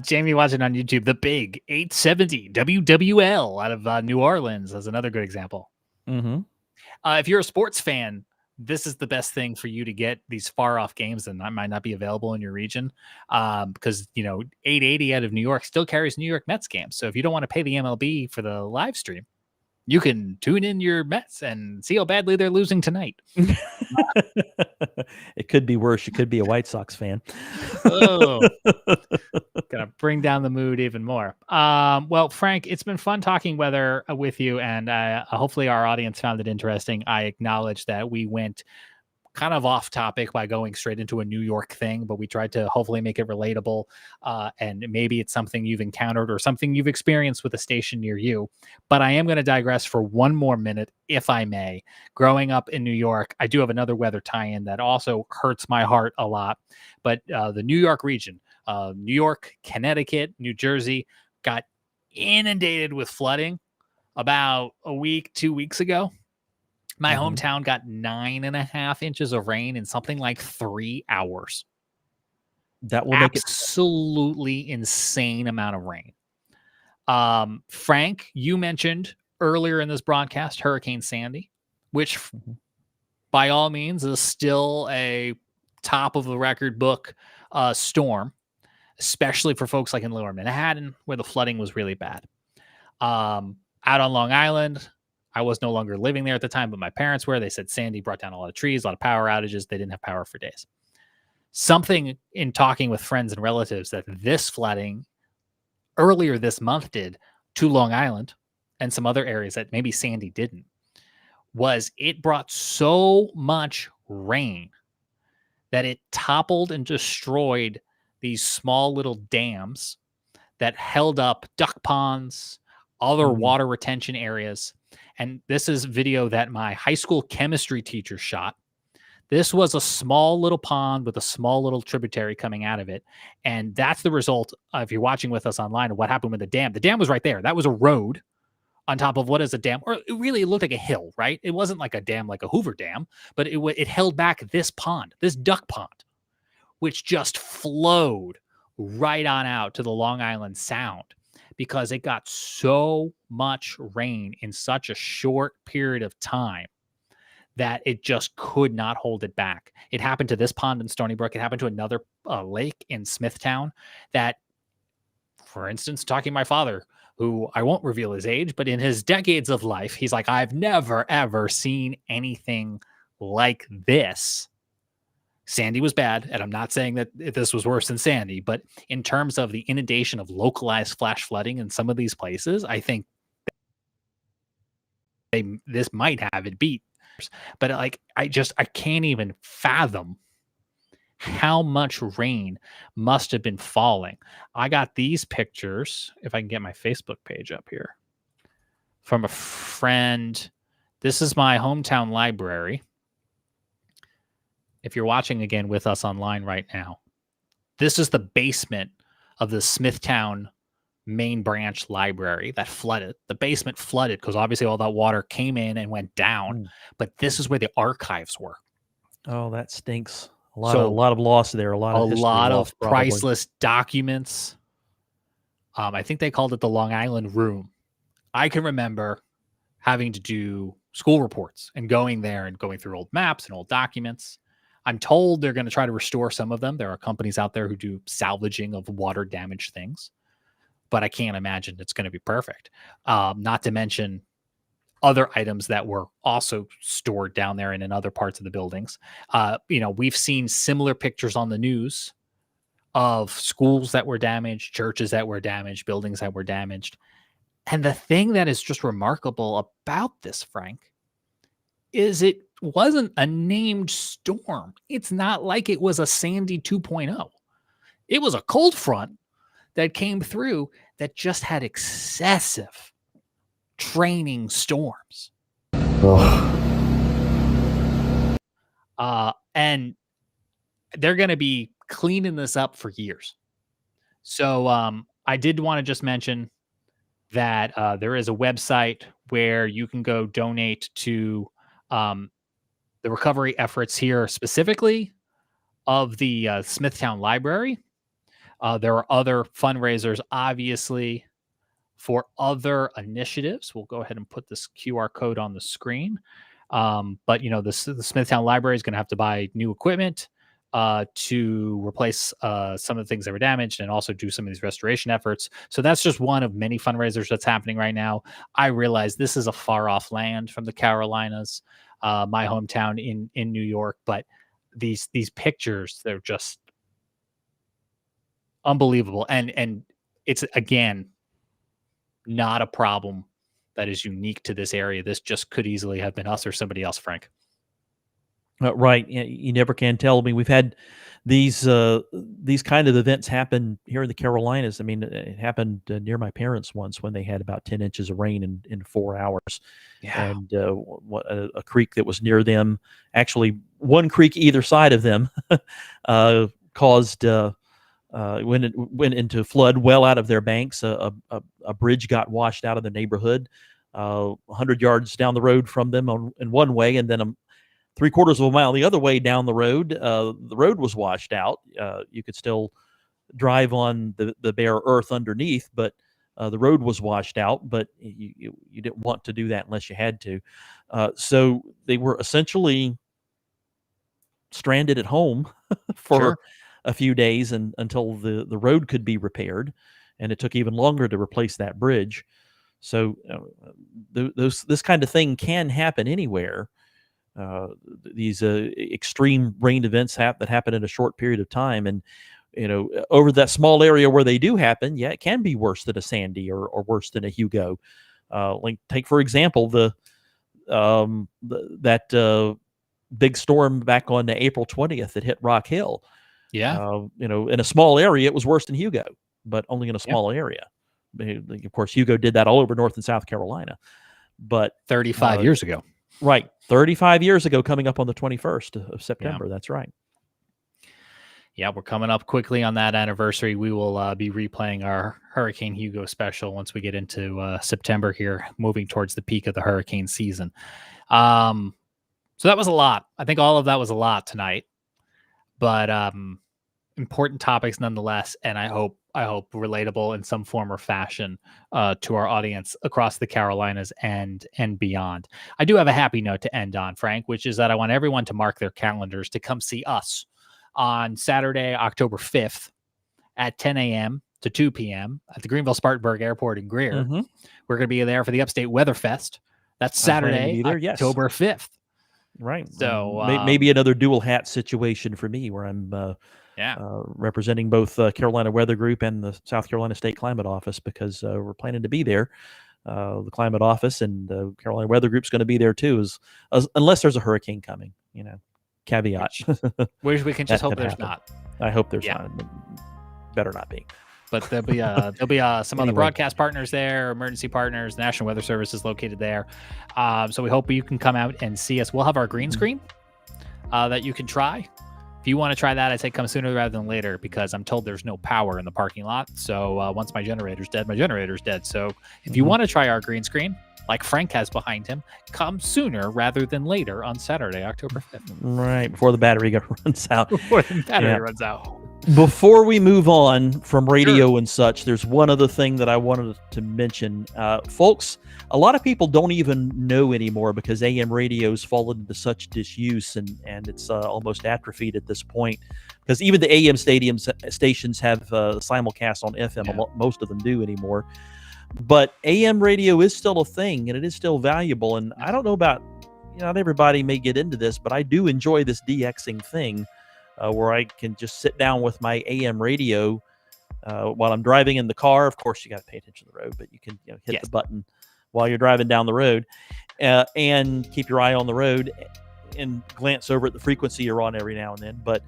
Jamie watching on YouTube, the big 870 WWL out of New Orleans as another good example. Mm-hmm. If you're a sports fan, this is the best thing for you to get these far off games, and that might not be available in your region because 880 out of New York still carries New York Mets games. So if you don't want to pay the MLB for the live stream, You can tune in your Mets and see how badly they're losing tonight. It could be worse. You could be a White Sox fan. Oh, gonna bring down the mood even more. Well, Frank, it's been fun talking weather with you, and hopefully our audience found it interesting. I acknowledge that we went kind of off topic by going straight into a New York thing, but we tried to hopefully make it relatable. And maybe it's something you've encountered or something you've experienced with a station near you. But I am going to digress for one more minute, if I may. Growing up in New York, I do have another weather tie-in that also hurts my heart a lot. But the New York region, New York, Connecticut, New Jersey, got inundated with flooding about a week, 2 weeks ago. My hometown got 9.5 inches of rain in something like 3 hours. That will make it Absolutely insane amount of rain. Frank, you mentioned earlier in this broadcast Hurricane Sandy, which by all means is still a top of the record book storm, especially for folks like in Lower Manhattan where the flooding was really bad. Out on Long Island, I was no longer living there at the time, but my parents were. They said Sandy brought down a lot of trees, a lot of power outages. They didn't have power for days. Something in talking with friends and relatives that this flooding earlier this month did to Long Island and some other areas that maybe Sandy didn't, was it brought so much rain that it toppled and destroyed these small little dams that held up duck ponds, other water retention areas. And this is video that my high school chemistry teacher shot. This was a small little pond with a small little tributary coming out of it. And that's the result, if you're watching with us online, of what happened with the dam. The dam was right there. That was a road on top of what is a dam. Or it looked like a hill, right? It wasn't like a dam like a Hoover Dam, but it held back this pond, this duck pond, which just flowed right on out to the Long Island Sound, because it got so much rain in such a short period of time that it just could not hold it back. It happened to this pond in Stony Brook. It happened to another lake in Smithtown that, for instance, talking to my father, who I won't reveal his age, but in his decades of life, he's like, I've never, ever seen anything like this. Sandy was bad, and I'm not saying that this was worse than Sandy, but in terms of the inundation of localized flash flooding in some of these places, I think this might have it beat. But like, I can't even fathom how much rain must have been falling. I got these pictures, if I can get my Facebook page up here, from a friend. This is my hometown library. If you're watching again with us online right now, this is the basement of the Smithtown main branch library that flooded. The basement flooded because obviously all that water came in and went down, but this is where the archives were. Oh, that stinks. A lot of loss there. A lot of loss, priceless documents. I think they called it the Long Island Room. I can remember having to do school reports and going there and going through old maps and old documents. I'm told they're going to try to restore some of them. There are companies out there who do salvaging of water damaged things, but I can't imagine it's going to be perfect. Not to mention other items that were also stored down there and in other parts of the buildings. We've seen similar pictures on the news of schools that were damaged, churches that were damaged, buildings that were damaged. And the thing that is just remarkable about this, Frank, is it wasn't a named storm. It's not like it was a Sandy 2.0. It was a cold front that came through that just had excessive training storms. And they're going to be cleaning this up for years. So I did want to just mention that there is a website where you can go donate to the recovery efforts here, specifically of the Smithtown Library. There are other fundraisers, obviously, for other initiatives. We'll go ahead and put this QR code on the screen. But the Smithtown Library is going to have to buy new equipment. to replace some of the things that were damaged and also do some of these restoration efforts. So that's just one of many fundraisers that's happening right now. I realize this is a far off land from the Carolinas, my hometown in New York, but these pictures, they're just unbelievable. And it's, again, not a problem that is unique to this area. This just could easily have been us or somebody else, Frank. Right. You never can tell. I mean, we've had these kind of events happen here in the Carolinas. I mean, it happened near my parents once when they had about 10 inches of rain in 4 hours. Yeah. And a creek that was near them, actually one creek either side of them, caused when it went into flood well out of their banks. A bridge got washed out of the neighborhood 100 yards down the road from them in one way, and then 3/4 of a mile the other way down the road. The road was washed out. You could still drive on the bare earth underneath, but the road was washed out. But you didn't want to do that unless you had to. So they were essentially stranded at home for a few days until the road could be repaired, and it took even longer to replace that bridge. So this kind of thing can happen anywhere. These extreme rain events that happen in a short period of time, and over that small area where they do happen, it can be worse than a Sandy or worse than a Hugo. Like take for example that big storm back on April 20th that hit Rock Hill. Yeah, in a small area it was worse than Hugo, but only in a small area. Of course, Hugo did that all over North and South Carolina, but 35 years ago. Right. 35 years ago, coming up on the 21st of September. Yeah. That's right. Yeah, we're coming up quickly on that anniversary. We will be replaying our Hurricane Hugo special once we get into September here, moving towards the peak of the hurricane season. So that was a lot. I think all of that was a lot tonight, but important topics nonetheless. And I hope relatable in some form or fashion to our audience across the Carolinas and beyond. I do have a happy note to end on, Frank, which is that I want everyone to mark their calendars to come see us on Saturday, October 5th at 10 a.m. to 2 p.m. at the Greenville-Spartanburg Airport in Greer. Mm-hmm. We're going to be there for the Upstate Weather Fest. That's Saturday, October 5th. Right. So maybe another dual hat situation for me where I'm representing both Carolina Weather Group and the South Carolina State Climate Office, because we're planning to be there. The Climate Office and the Carolina Weather Group's going to be there too, unless there's a hurricane coming. Caveat. Which we can just hope there's not. I hope there's not. Better not be. But there'll be some other broadcast partners there, emergency partners. The National Weather Service is located there. So we hope you can come out and see us. We'll have our green screen that you can try. If you want to try that, I say come sooner rather than later, because I'm told there's no power in the parking lot. So once my generator's dead. So if you want to try our green screen, like Frank has behind him, come sooner rather than later on Saturday, October 5th. Right, before the battery runs out. Runs out. Before we move on from radio and such, there's one other thing that I wanted to mention. Folks, a lot of people don't even know anymore because AM radio's fallen into such disuse and it's almost atrophied at this point. Because even the AM stations have simulcasts on FM. Yeah. Most of them do anymore. But AM radio is still a thing, and it is still valuable. And I don't know about, not everybody may get into this, but I do enjoy this DXing thing. Where I can just sit down with my AM radio while I'm driving in the car. Of course, you got to pay attention to the road, but you can hit the button while you're driving down the road and keep your eye on the road and glance over at the frequency you're on every now and then. But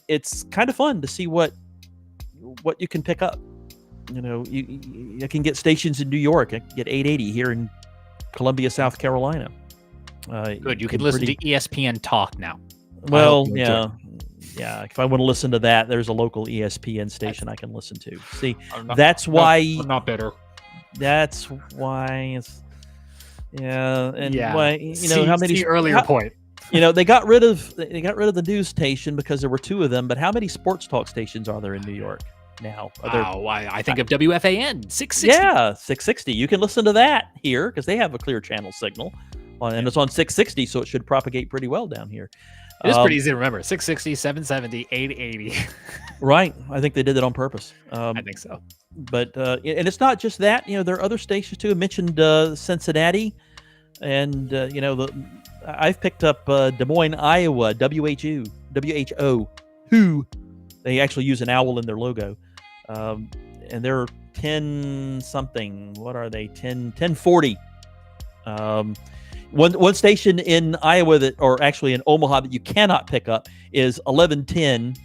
it's kind of fun to see what you can pick up. You can get stations in New York. I can get 880 here in Columbia, South Carolina. Good. You can listen to ESPN Talk now. Well, yeah. If I want to listen to that, there's a local ESPN station I can listen to. See, that's why I'm not bitter. That's why it's why how many earlier point. They got rid of the news station because there were two of them. But how many sports talk stations are there in New York now? I think of WFAN 660. Yeah, 660. You can listen to that here because they have a clear channel signal, and it's on 660, so it should propagate pretty well down here. It's pretty easy to remember. 660, 770, 880. Right. I think they did that on purpose. I think so. But and it's not just that. There are other stations too. I mentioned Cincinnati, and I've picked up Des Moines, Iowa, WHO, who they actually use an owl in their logo, and they're 10 something. What are they? 1040. One station in Iowa or actually in Omaha that you cannot pick up is 1110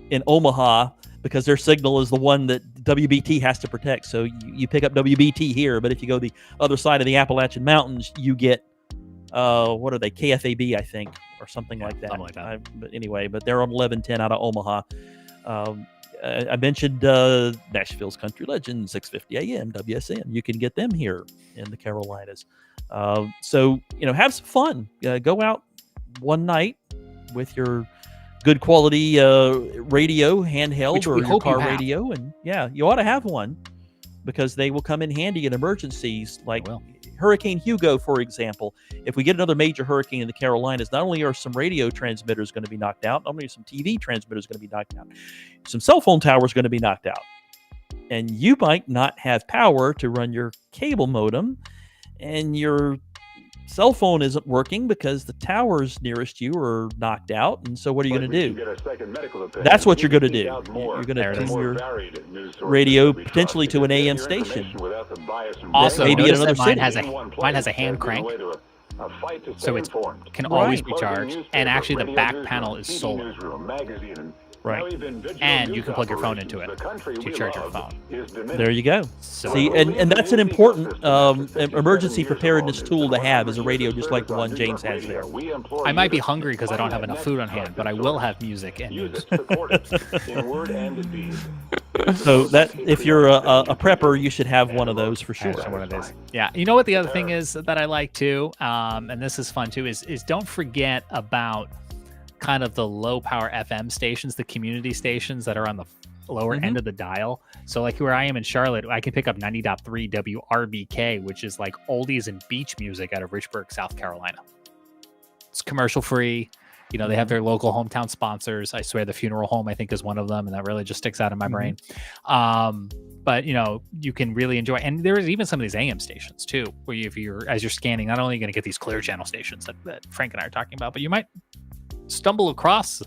in Omaha, because their signal is the one that WBT has to protect. So you pick up WBT here, but if you go the other side of the Appalachian Mountains, you get what are they? KFAB, I think, or something like that. Something like that. But anyway, they're on 1110 out of Omaha. I mentioned Nashville's Country Legend, 650 AM WSN. You can get them here in the Carolinas. So have some fun. Go out one night with your good quality radio, handheld, or your car radio, and you ought to have one, because they will come in handy in emergencies like Hurricane Hugo, for example. If we get another major hurricane in the Carolinas, not only are some radio transmitters going to be knocked out, not only are some TV transmitters going to be knocked out, some cell phone towers going to be knocked out, and you might not have power to run your cable modem, and your cell phone isn't working because the towers nearest you are knocked out. And so what are you going to do? That's what you're going to do. You're going to tune your radio potentially to an AM station. Also, maybe in another mine city. Mine has a hand crank, so it can always be charged. And actually, the back panel is solar. Right. And you can plug your phone into it to charge your phone. There you go. See, and that's an important emergency preparedness tool to have, is a radio just like the one James has there. I might be hungry because I don't have enough food on hand, but I will have music and news. So that if you're a prepper, you should have one of those for sure. One of those. Yeah. You know what the other thing is that I like too, and this is fun too, is don't forget about kind of the low power FM stations, the community stations that are on the lower end of the dial. So like where I am in Charlotte, I can pick up 90.3 WRBK, which is like oldies and beach music out of Richburg, South Carolina. It's commercial free. They have their local hometown sponsors. I swear the Funeral Home, I think, is one of them, and that really just sticks out in my brain. But you can really enjoy, and there's even some of these AM stations too, where as you're scanning, not only are you going to get these clear channel stations that Frank and I are talking about, but you might stumble across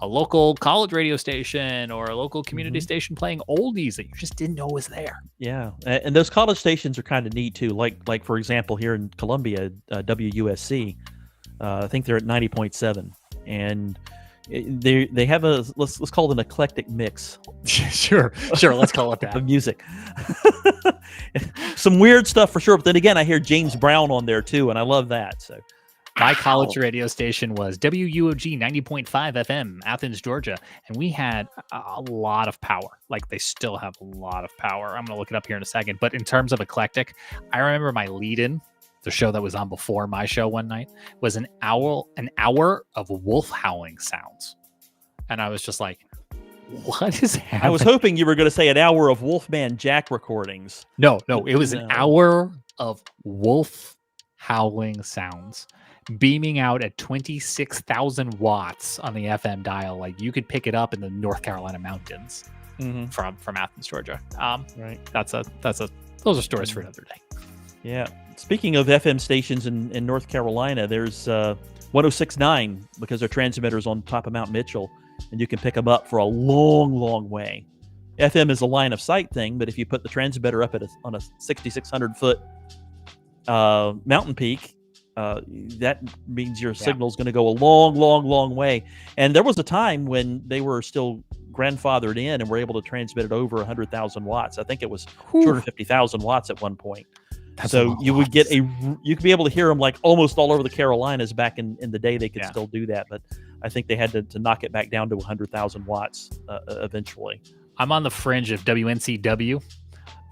a local college radio station or a local community station playing oldies that you just didn't know was there. Yeah, and those college stations are kind of neat too. Like for example, here in Columbia, WUSC, I think they're at 90.7, and they have a let's call it an eclectic mix. Sure, let's call it that. Of music. Some weird stuff for sure, but then again, I hear James Brown on there too, and I love that. So. My college radio station was WUOG 90.5 FM, Athens, Georgia, and we had a lot of power. Like, they still have a lot of power. I'm going to look it up here in a second. But in terms of eclectic, I remember my lead-in, the show that was on before my show one night, was an hour of wolf howling sounds. And I was just like, what is happening? I was hoping you were going to say an hour of Wolfman Jack recordings. No, it was an hour of wolf howling sounds, beaming out at 26,000 watts on the FM dial. Like, you could pick it up in the North Carolina mountains from Athens, Georgia. Right. Those are stories for another day. Yeah. Speaking of FM stations in North Carolina, there's 106.9, because their transmitter's on top of Mount Mitchell, and you can pick them up for a long, long way. FM is a line of sight thing, but if you put the transmitter up on a 6,600 foot mountain peak, that means your signal is going to go a long, long, long way. And there was a time when they were still grandfathered in and were able to transmit it over 100,000 watts. I think it was 250,000 watts at one point. So you would get you could be able to hear them like almost all over the Carolinas back in the day. They could still do that, but I think they had to knock it back down to 100,000 watts eventually. I'm on the fringe of WNCW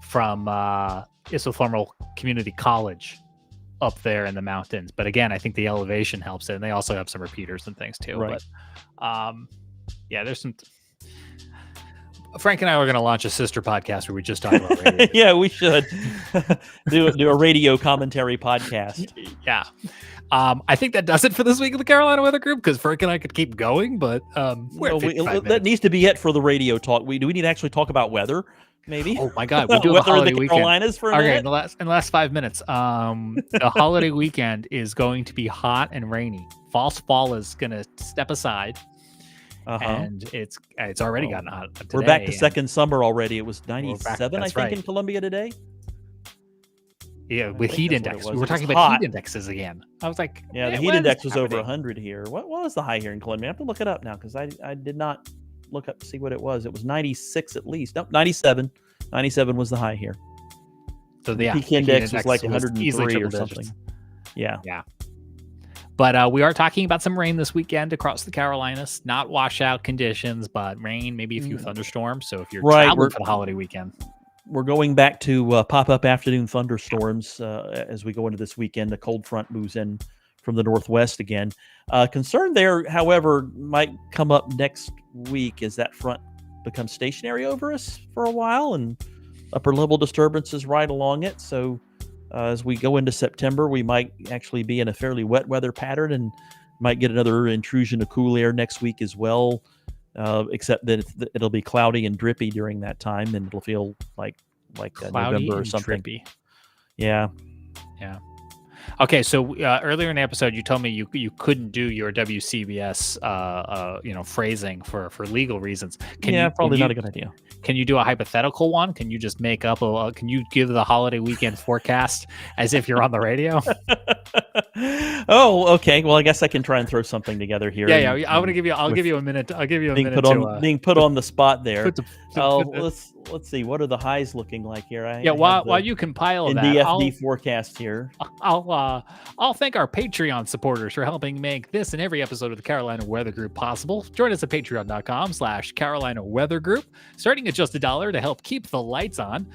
from Isothermal Community College up there in the mountains. But again, I think the elevation helps it, and they also have some repeaters and things too. Right. But there's some. Frank and I were going to launch a sister podcast where we just talk about radio. Yeah, we should do a radio commentary podcast. Yeah. I think that does it for this week of the Carolina Weather Group, because Frank and I could keep going, but we're at 55 minutes. That needs to be it for the radio talk. Do we need to actually talk about weather? Maybe. Oh my God, we're doing the weather in holiday the weekend. Carolinas for a Okay, minute. in the last 5 minutes, the holiday weekend is going to be hot and rainy. False fall is going to step aside, and it's already gotten hot today. We're back to second summer already. It was 97, I think, right. in Columbia today. Yeah, with heat index. We were talking about hot. heat indexes again. I was like, yeah, the heat index was over 100 here. What was the high here in Columbia? I have to look it up now because I did not look up to see what it was. It was 96 at least. Nope, 97. 97 was the high here. So the peak index was like 103 or something. Yeah. Yeah. But we are talking about some rain this weekend across the Carolinas. Not washout conditions, but rain, maybe a few thunderstorms. So if you're traveling for the holiday weekend. We're going back to pop-up afternoon thunderstorms as we go into this weekend. The cold front moves in from the northwest again. Concern there, however, might come up next week as that front becomes stationary over us for a while and upper-level disturbances right along it. So as we go into September, we might actually be in a fairly wet weather pattern and might get another intrusion of cool air next week as well. Except that it'll be cloudy and drippy during that time, and it'll feel like November or something. Drippy. Yeah. Okay, so earlier in the episode, you told me you couldn't do your WCBS phrasing for legal reasons. Probably not a good idea. Can you do a hypothetical one? Can you just make up can you give the holiday weekend forecast as if you're on the radio? Oh, okay. Well, I guess I can try and throw something together here. Yeah. I'm gonna give you. I'll give you a minute. I'll give you a minute. Being put on the spot there. Let's see. What are the highs looking like here? While you compile that, DFD forecast here. I'll thank our Patreon supporters for helping make this and every episode of the Carolina Weather Group possible. Join us at patreon.com/Carolina Weather Group, starting at just $1 to help keep the lights on.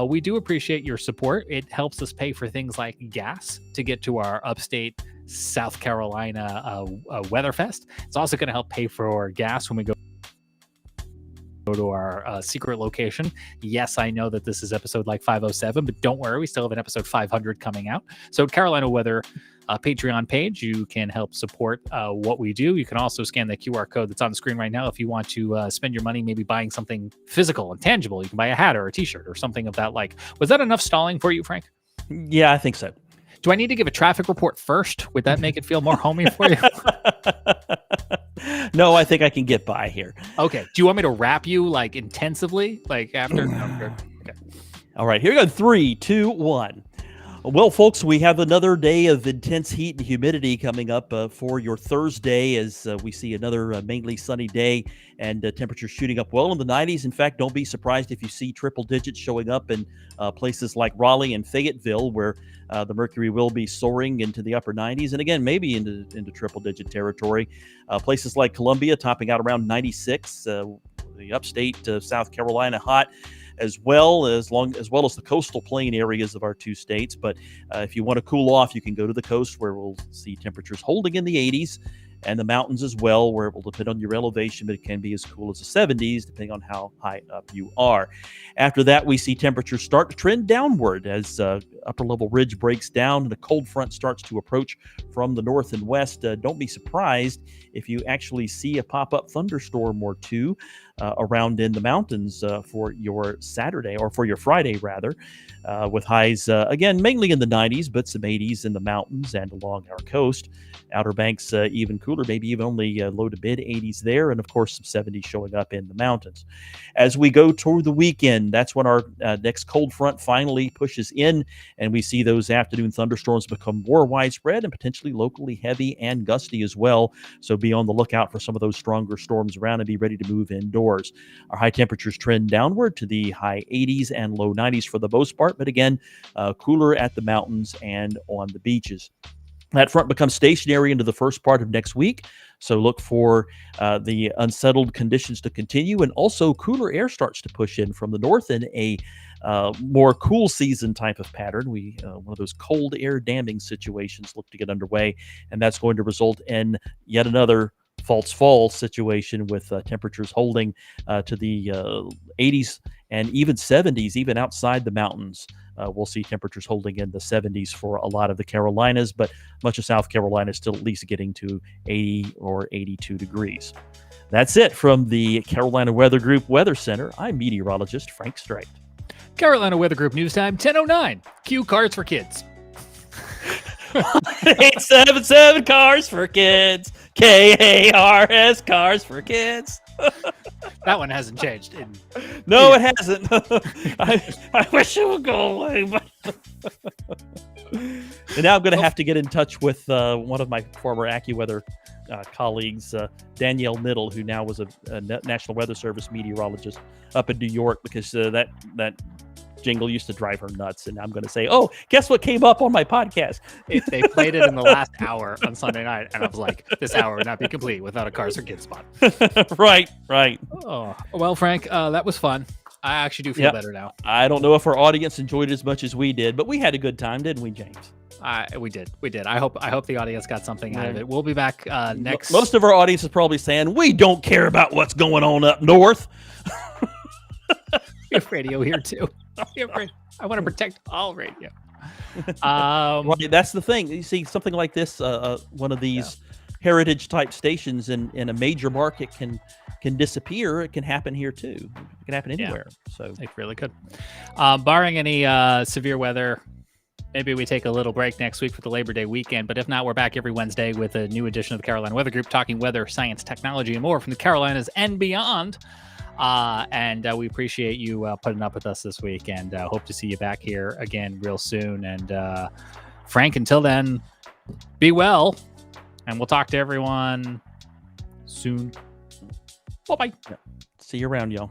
We do appreciate your support. It helps us pay for things like gas to get to our upstate South Carolina Weatherfest. It's also going to help pay for gas when we go to our secret location. Yes, I know that this is episode like 507, but don't worry, we still have an episode 500 coming out. So Carolina Weather Patreon page, you can help support what we do. You can also scan the QR code that's on the screen right now if you want to spend your money maybe buying something physical and tangible. You can buy a hat or a t-shirt or something of that like. Was that enough stalling for you, Frank? Yeah, I think so. Do I need to give a traffic report first? Would that make it feel more homey for you? No, I think I can get by here. Okay. Do you want me to wrap you like intensively? Like after? Okay. All right. Here we go. 3, 2, 1. Well, folks, we have another day of intense heat and humidity coming up for your Thursday as we see another mainly sunny day and temperatures shooting up well in the 90s. In fact, don't be surprised if you see triple digits showing up in places like Raleigh and Fayetteville, where the mercury will be soaring into the upper 90s and again, maybe into triple digit territory. Places like Columbia topping out around 96, the upstate South Carolina hot, as well as the coastal plain areas of our two states. But if you want to cool off, you can go to the coast where we'll see temperatures holding in the 80s, and the mountains as well, where it will depend on your elevation, but it can be as cool as the 70s, depending on how high up you are. After that, we see temperatures start to trend downward as upper level ridge breaks down and the cold front starts to approach from the north and west. Don't be surprised if you actually see a pop-up thunderstorm or two around in the mountains for your Saturday, or for your Friday rather, with highs again mainly in the 90s, but some 80s in the mountains and along our coast. Outer Banks even cooler, maybe even only low to mid 80s there, and of course some 70s showing up in the mountains. As we go toward the weekend, that's when our next cold front finally pushes in, and we see those afternoon thunderstorms become more widespread and potentially locally heavy and gusty as well. So be on the lookout for some of those stronger storms around and be ready to move indoors. Our high temperatures trend downward to the high 80s and low 90s for the most part, but again, cooler at the mountains and on the beaches. That front becomes stationary into the first part of next week, so look for the unsettled conditions to continue, and also cooler air starts to push in from the north in a more cool season type of pattern. One of those cold air damming situations look to get underway, and that's going to result in yet another false fall situation with temperatures holding to the 80s and even 70s, even outside the mountains. We'll see temperatures holding in the 70s for a lot of the Carolinas, but much of South Carolina is still at least getting to 80 or 82 degrees. That's it from the Carolina Weather Group Weather Center. I'm meteorologist Frank Strait. Carolina Weather Group News Time, 10:09. Cue Cards for Kids. 877 Cars for Kids. KARS Cars for Kids. That one hasn't changed. No, it hasn't. I wish it would go away. But and now I'm going to have to get in touch with one of my former AccuWeather colleagues, Danielle Niddle, who now was a National Weather Service meteorologist up in New York, because that jingle used to drive her nuts. And I'm going to say, oh, guess what came up on my podcast? They played it in the last hour on Sunday night, and I was like, this hour would not be complete without a Cars for Kids spot. Right. Oh, well, Frank, that was fun. I actually do feel better now. I don't know if our audience enjoyed it as much as we did, but we had a good time, didn't we, James? We did. I hope the audience got something out of it. We'll be back next. Most of our audience is probably saying, we don't care about what's going on up north. We have radio here too. I want to protect all radio. Right, that's the thing. You see something like this, one of these heritage type stations in a major market can disappear. It can happen here too. It can happen anywhere. So it really could. Barring any severe weather, maybe we take a little break next week for the Labor Day weekend. But if not, we're back every Wednesday with a new edition of the Carolina Weather Group, talking weather, science, technology, and more from the Carolinas and beyond. And we appreciate you putting up with us this week, and hope to see you back here again real soon. And Frank, until then, be well, and we'll talk to everyone soon. Bye-bye. See you around, y'all.